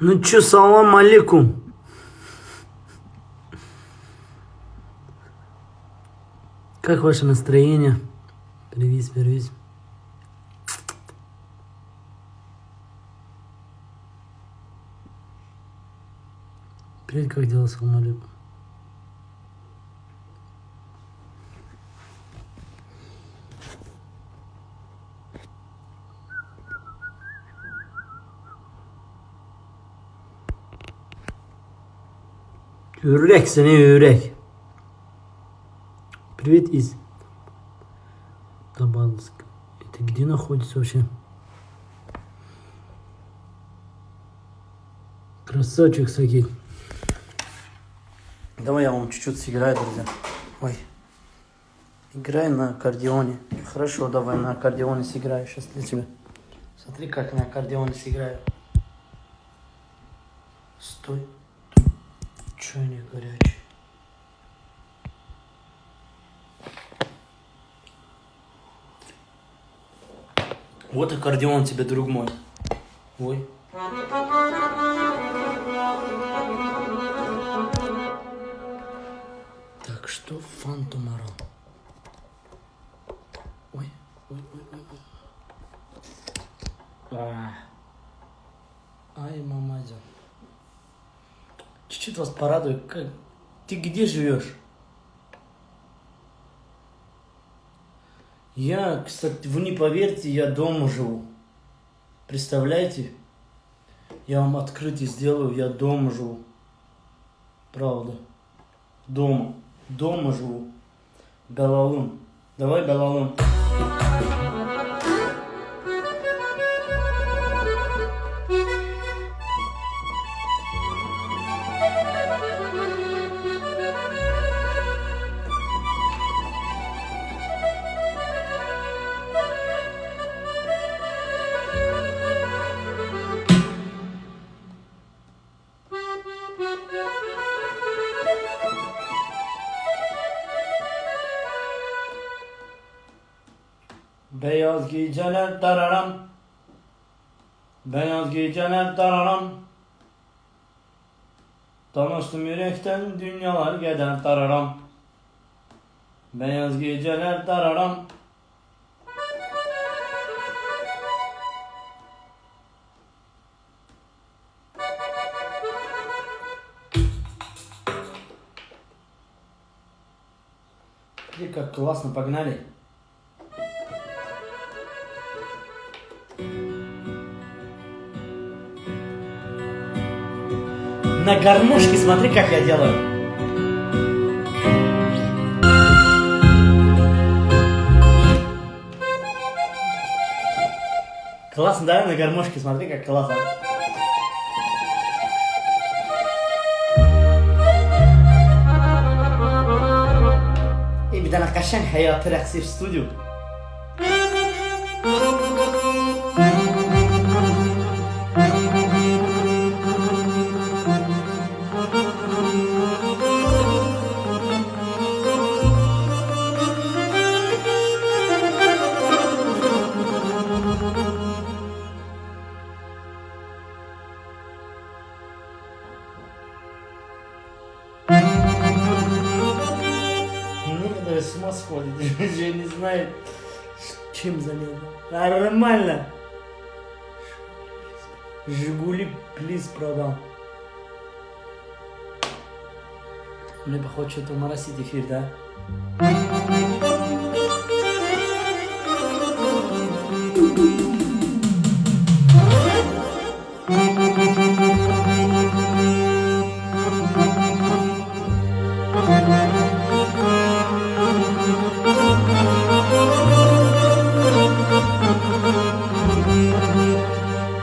Ну чё, салам алейкум. Как ваше настроение? Привет, привет. Привет, как дела, салам алейкум. Yürek seni yürek. Привет из Тобольск. Это где находится вообще? Красавчик Сакит. Давай я вам чуть-чуть сыграю, друзья. Ой. Играй на аккордеоне. Хорошо, давай на аккордеоне сыграю сейчас для тебя. Смотри, как на аккордеоне сыграю. Стой. Чайник горячий. Вот аккордеон тебе, друг мой. Ой. Так, что Фантомаро? Ой, ой, ой, ой, ой. Ай, мамадя. Чуть-чуть вас порадую. Как... Ты где живешь? Я, кстати, вы не поверите, я дома живу. Представляете? Я вам открытие сделаю, я дома живу. Правда. Дома. Дома живу. Белалун. Давай, Белалун. Beyaz geceler dararam. Beyaz geceler dararam. Tanıştım yürekten dünyalar gider dararam. Beyaz geceler dararam. Смотри, как классно, погнали. На гармошке смотри, как я делаю. Классно, да? На гармошке смотри, как классно. И بدنا قشنگ حياة رقصي في استوديو. С ума сходит, я не знаю, чем заняться. Нормально. Жигули, плиз, продал. Мне походу что-то моросит эфир, да?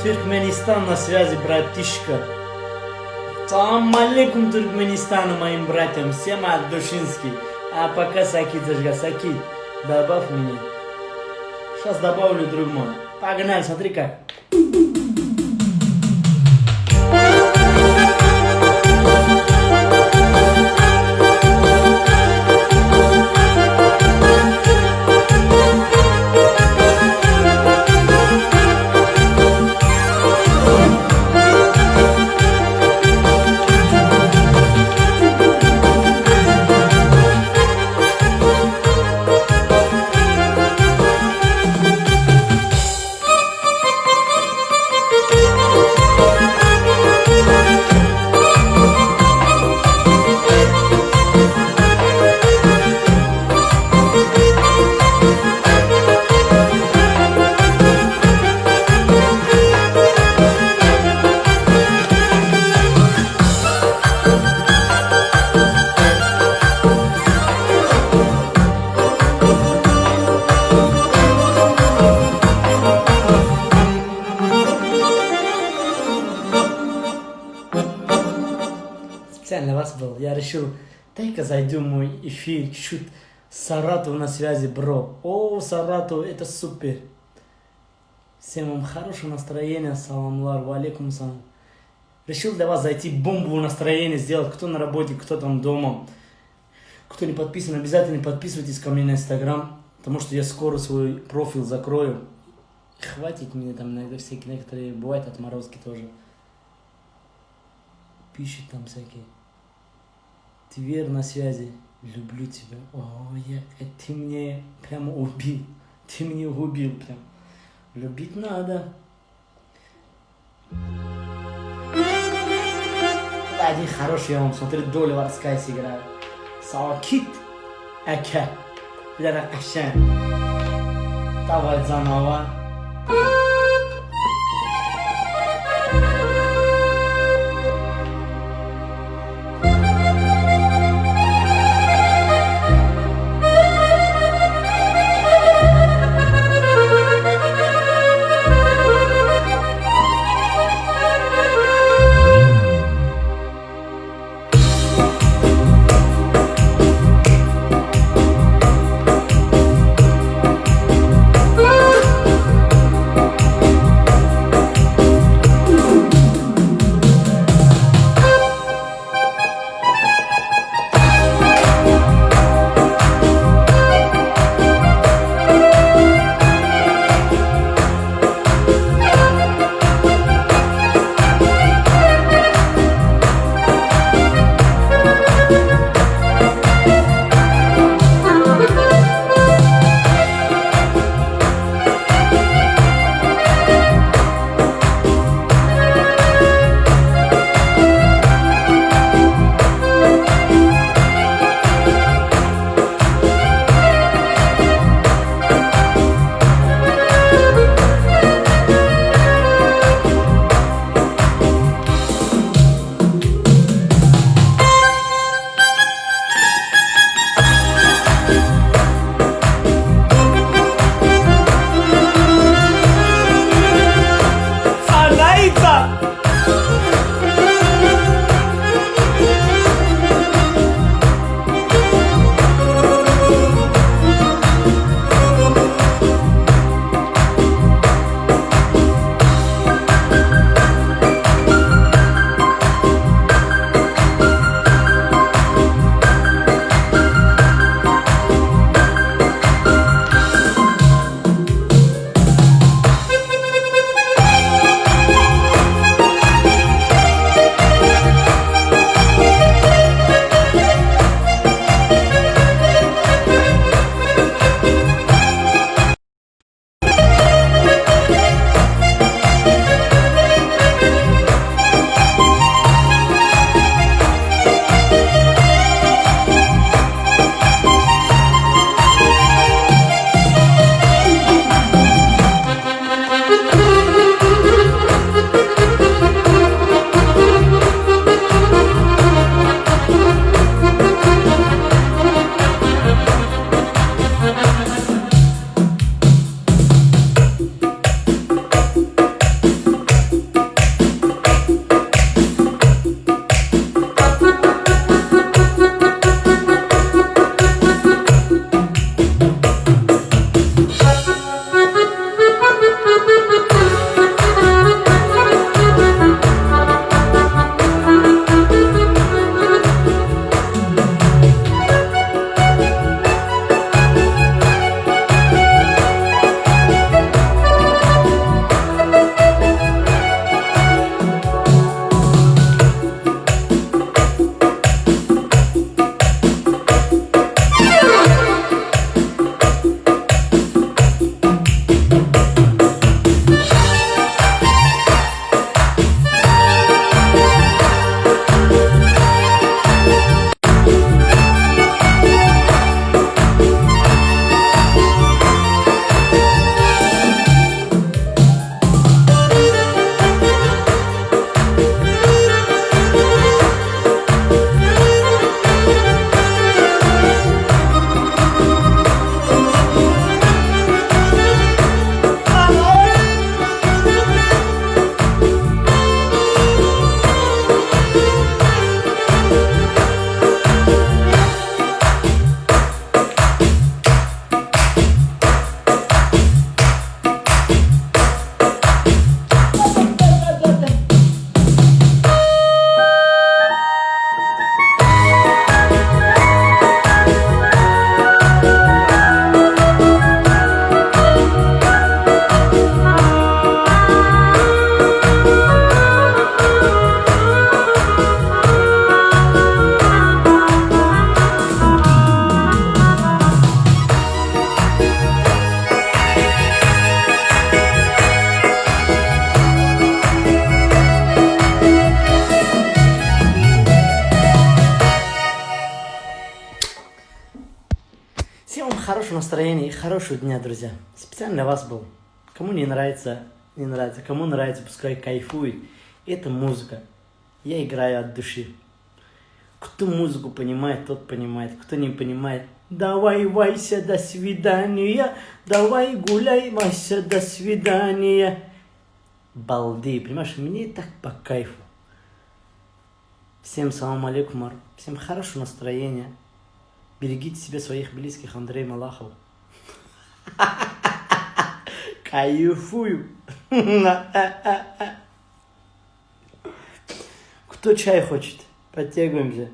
Туркменистан на связи, братишка. Салам алейкум Туркменистану, моим братьям, всем от Душинский. А пока Сакит зажга, Сакит, добавь меня. Сейчас добавлю, друг мой. Погнали, смотри как. специально вас был. Я решил, дай-ка зайду в мой эфир, чуть Саратов на связи, бро. О, Саратов, это супер. Всем вам хорошего настроения, саламлар, валейкум салам. Решил для вас зайти, бомбу настроение сделать, кто на работе, кто там дома. Кто не подписан, обязательно подписывайтесь ко мне на Инстаграм, потому что я скоро свой профиль закрою. Хватит мне там иногда всякие, некоторые бывают отморозки тоже. Пишет там всякие. Твер на связи. Люблю тебя. О, ты мне прямо убил. Ты меня убил прям. Любить надо. Один хороший, я вам смотрю, Доля Ворская сыграю. Сакит. Ака. Ляра Ашан. Давай заново. хорошего настроения и хорошего дня, друзья. Специально для вас был. Кому не нравится, не нравится. Кому нравится, пускай кайфует. Это музыка. Я играю от души. Кто музыку понимает, тот понимает. Кто не понимает, давай, Вася, до свидания. Давай гуляй, Вася, до свидания. Балды, понимаешь, мне так по кайфу. Всем салам алейкум, всем хорошего настроения. Берегите себя, своих близких. Андрей Малахов. Кайфую. Кто чай хочет? Подтягиваемся.